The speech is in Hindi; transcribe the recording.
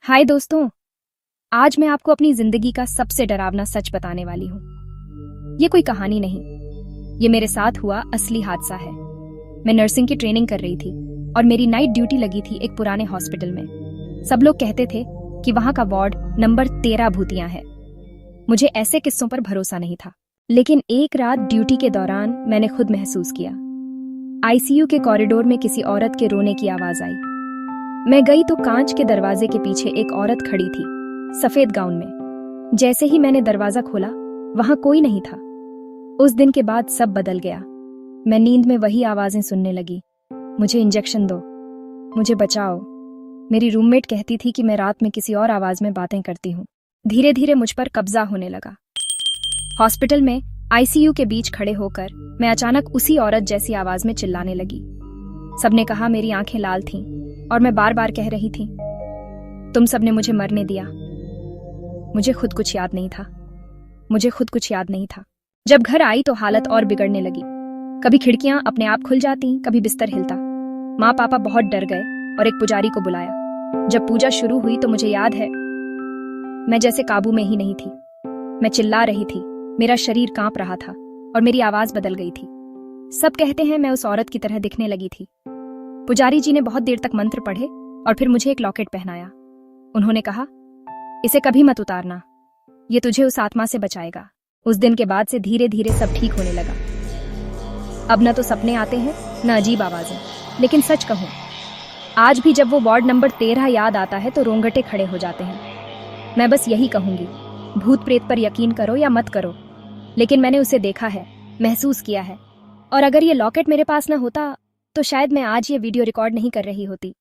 हाय दोस्तों, आज मैं आपको अपनी जिंदगी का सबसे डरावना सच बताने वाली हूँ। ये कोई कहानी नहीं, ये मेरे साथ हुआ असली हादसा है। मैं नर्सिंग की ट्रेनिंग कर रही थी और मेरी नाइट ड्यूटी लगी थी एक पुराने हॉस्पिटल में। सब लोग कहते थे कि वहां का वार्ड नंबर 13 भूतिया है। मुझे ऐसे किस्सों पर भरोसा नहीं था, लेकिन एक रात ड्यूटी के दौरान मैंने खुद महसूस किया। आईसीयू के कॉरिडोर में किसी औरत के रोने की आवाज आई। मैं गई तो कांच के दरवाजे के पीछे एक औरत खड़ी थी, सफेद गाउन में। जैसे ही मैंने दरवाजा खोला, वहां कोई नहीं था। उस दिन के बाद सब बदल गया। मैं नींद में वही आवाजें सुनने लगी, मुझे इंजेक्शन दो, मुझे बचाओ। मेरी रूममेट कहती थी कि मैं रात में किसी और आवाज में बातें करती हूँ। धीरे धीरे मुझ पर कब्जा होने लगा। हॉस्पिटल में आईसीयू के बीच खड़े होकर मैं अचानक उसी औरत जैसी आवाज में चिल्लाने लगी। सबने कहा मेरी आंखें लाल थीं और मैं बार बार कह रही थी, तुम सबने मुझे मरने दिया। मुझे खुद कुछ याद नहीं था। जब घर आई तो हालत और बिगड़ने लगी। कभी खिड़कियां अपने आप खुल जाती, कभी बिस्तर हिलता। माँ पापा बहुत डर गए और एक पुजारी को बुलाया। जब पूजा शुरू हुई तो मुझे याद है, मैं जैसे काबू में ही नहीं थी। मैं चिल्ला रही थी, मेरा शरीर कांप रहा था और मेरी आवाज बदल गई थी। सब कहते हैं मैं उस औरत की तरह दिखने लगी थी। पुजारी जी ने बहुत देर तक मंत्र पढ़े और फिर मुझे एक लॉकेट पहनाया। उन्होंने कहा, इसे कभी मत उतारना, ये तुझे उस आत्मा से बचाएगा। उस दिन के बाद से धीरे धीरे सब ठीक होने लगा। अब न तो सपने आते हैं, न अजीब आवाजें। लेकिन सच कहूं, आज भी जब वो वार्ड नंबर 13 याद आता है तो रोंगटे खड़े हो जाते हैं। मैं बस यही कहूंगी, भूत प्रेत पर यकीन करो या मत करो, लेकिन मैंने उसे देखा है, महसूस किया है। और अगर ये लॉकेट मेरे पास ना होता तो शायद मैं आज ये वीडियो रिकॉर्ड नहीं कर रही होती।